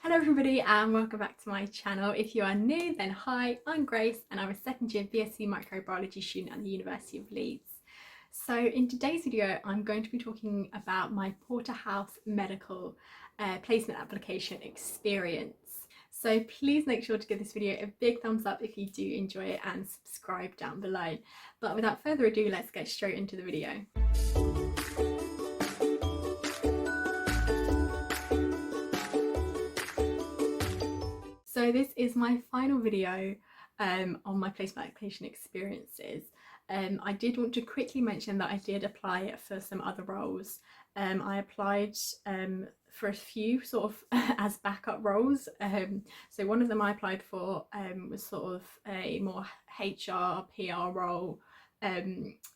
Hello everybody and welcome back to my channel. If you are new, then hi, I'm Grace and I'm a second year BSc Microbiology student at the University of Leeds. So in today's video I'm going to be talking about my Porterhouse Medical placement application experience. So please make sure to give this video a big thumbs up if you do enjoy it and subscribe down below. But without further ado, let's get straight into the video. So this is my final video on my placement application experiences. I did want to quickly mention that I did apply for some other roles. I applied for a few sort of as backup roles. So one of them I applied for was sort of a more HR, PR role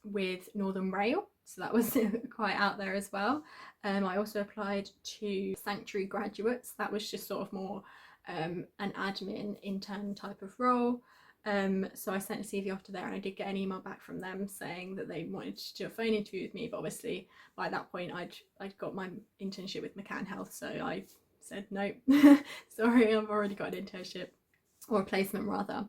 with Northern Rail. So that was quite out there as well. I also applied to Sanctuary Graduates. That was just sort of more an admin intern type of role. So I sent a CV off to there and I did get an email back from them saying that they wanted to do a phone interview with me, but obviously by that point I'd got my internship with McCann Health, so I said no. Sorry, I've already got an internship, or a placement rather.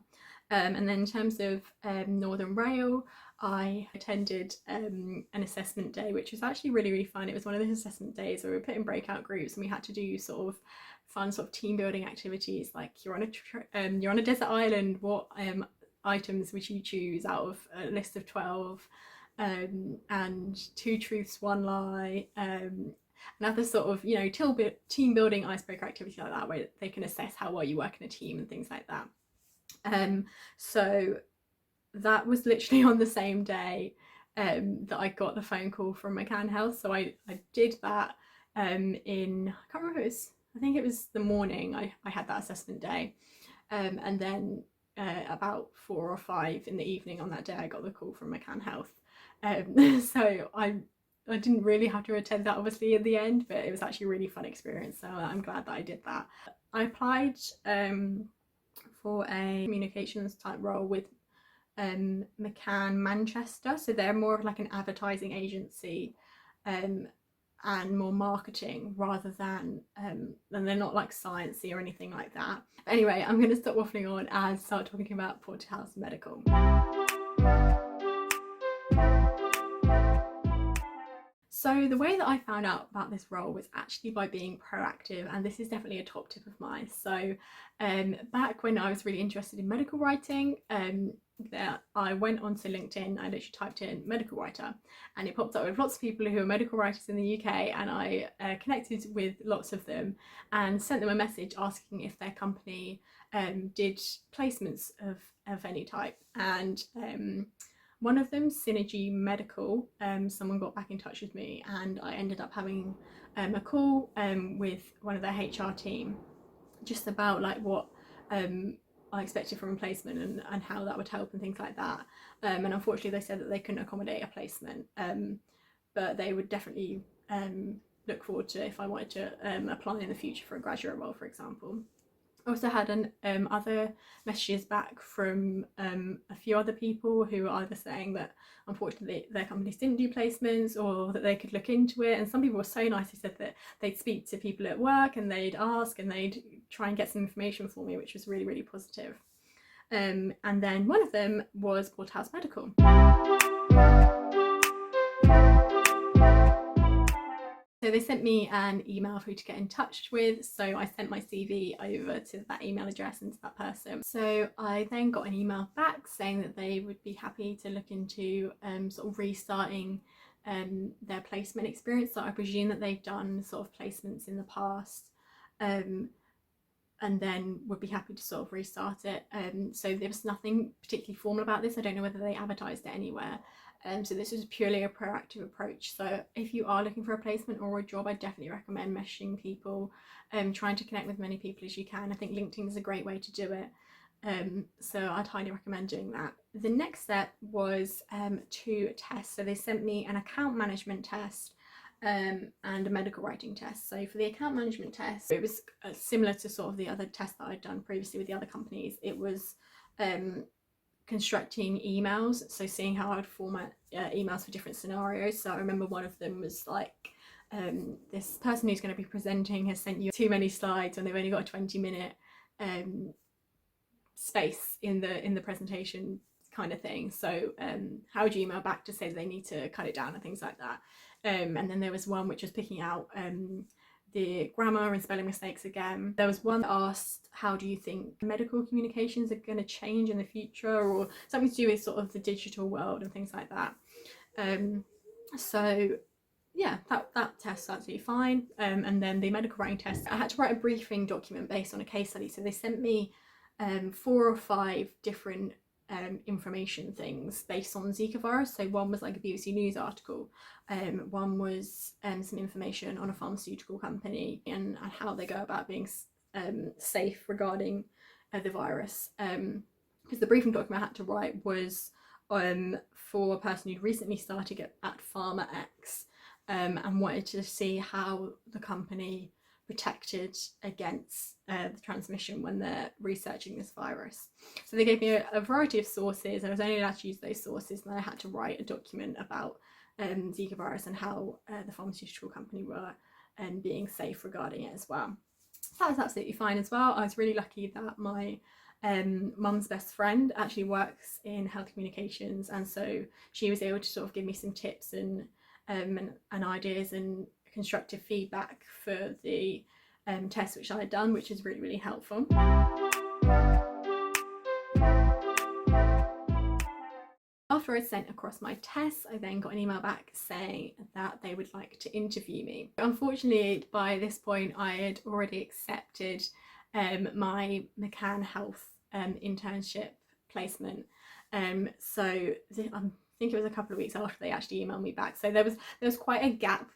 And then in terms of Northern Rail, I attended an assessment day, which was actually really fun. It was one of those assessment days where we were put in breakout groups and we had to do sort of fun sort of team building activities, like you're on a desert island, what items would you choose out of a list of 12, and 2 truths, 1 lie, another sort of, you know, team building icebreaker activity like that, where they can assess how well you work in a team and things like that. So that was literally on the same day that I got the phone call from McCann Health. So I did that in, I can't remember, I think it was the morning I had that assessment day, and then about 4 or 5 in the evening on that day I got the call from McCann Health. So I didn't really have to attend that obviously in the end, but it was actually a really fun experience, so I'm glad that I did that. I applied for a communications type role with McCann Manchester, so they're more of like an advertising agency and more marketing rather than they're not like sciencey or anything like that. But anyway, I'm going to stop waffling on and start talking about Porterhouse Medical. So the way that I found out about this role was actually by being proactive, and this is definitely a top tip of mine. So back when I was really interested in medical writing, I went onto LinkedIn, I literally typed in medical writer and it popped up with lots of people who are medical writers in the UK, and I connected with lots of them and sent them a message asking if their company did placements of any type. And one of them, Synergy Medical, someone got back in touch with me and I ended up having a call with one of their HR team just about like what I expected from a placement and how that would help and things like that. And unfortunately they said that they couldn't accommodate a placement, but they would definitely look forward to if I wanted to apply in the future for a graduate role, for example. I also had other messages back from a few other people who were either saying that unfortunately their companies didn't do placements or that they could look into it, and some people were so nice, they said that they'd speak to people at work and they'd ask and they'd try and get some information for me, which was really positive. And then one of them was Porterhouse Medical. So they sent me an email for who to get in touch with, so I sent my CV over to that email address and to that person. So I then got an email back saying that they would be happy to look into sort of restarting their placement experience. So I presume that they've done sort of placements in the past, and then would be happy to sort of restart it. So there was nothing particularly formal about this. I don't know whether they advertised it anywhere. So this was purely a proactive approach. So if you are looking for a placement or a job, I definitely recommend messaging people, trying to connect with many people as you can. I think LinkedIn is a great way to do it. So I'd highly recommend doing that. The next step was 2 tests. So they sent me an account management test and a medical writing test. So for the account management test, it was similar to sort of the other tests that I'd done previously with the other companies. It was constructing emails, so seeing how I would format emails for different scenarios. So I remember one of them was like this person who's going to be presenting has sent you too many slides and they've only got a 20-minute space in the presentation kind of thing. So how would you email back to say they need to cut it down and things like that. And then there was one which was picking out the grammar and spelling mistakes again. There was one that asked, how do you think medical communications are going to change in the future, or something to do with sort of the digital world and things like that. So yeah, that test's absolutely fine. And then the medical writing test, I had to write a briefing document based on a case study. So they sent me 4 or 5 different information things based on Zika virus. So one was like a BBC News article, one was some information on a pharmaceutical company and how they go about being safe regarding the virus. Because the briefing document I had to write was for a person who'd recently started at Pharma X and wanted to see how the company protected against the transmission when they're researching this virus. So they gave me a variety of sources. I was only allowed to use those sources, and I had to write a document about Zika virus and how the pharmaceutical company were being safe regarding it as well. So that was absolutely fine as well. I was really lucky that my mum's best friend actually works in health communications, and so she was able to sort of give me some tips and ideas and constructive feedback for the test which I had done, which is really, really helpful. After I sent across my tests, I then got an email back saying that they would like to interview me. Unfortunately, by this point, I had already accepted my McCann Health internship placement. So I think it was a couple of weeks after they actually emailed me back. So there was quite a gap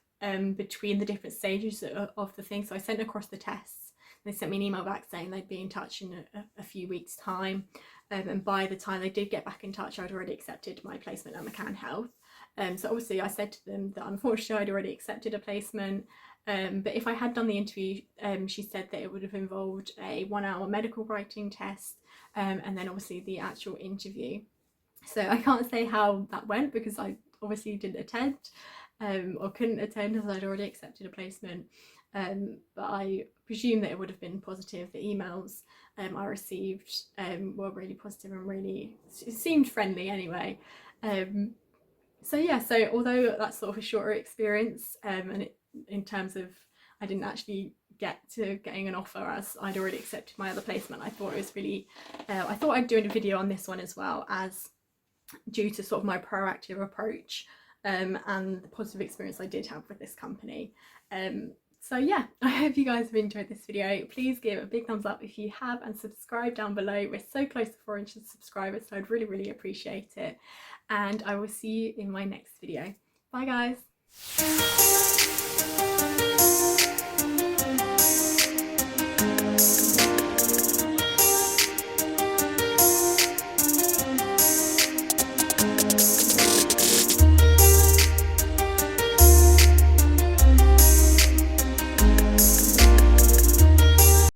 between the different stages of the thing. So I sent across the tests. They sent me an email back saying they'd be in touch in a few weeks' time. And by the time they did get back in touch, I'd already accepted my placement at McCann Health. So obviously I said to them that unfortunately I'd already accepted a placement. But if I had done the interview, she said that it would have involved a 1-hour medical writing test and then obviously the actual interview. So I can't say how that went because I obviously didn't attend or couldn't attend as I'd already accepted a placement. But I presume that it would have been positive. The emails I received were really positive and really seemed friendly anyway. So yeah, so although that's sort of a shorter experience and in terms of I didn't actually get to getting an offer as I'd already accepted my other placement, I thought it was really, I thought I'd do a video on this one as well, as due to sort of my proactive approach and the positive experience I did have with this company. So yeah, I hope you guys have enjoyed this video. Please give a big thumbs up if you have and subscribe down below. We're so close to 400 subscribers, so I'd really, really appreciate it. And I will see you in my next video. Bye guys.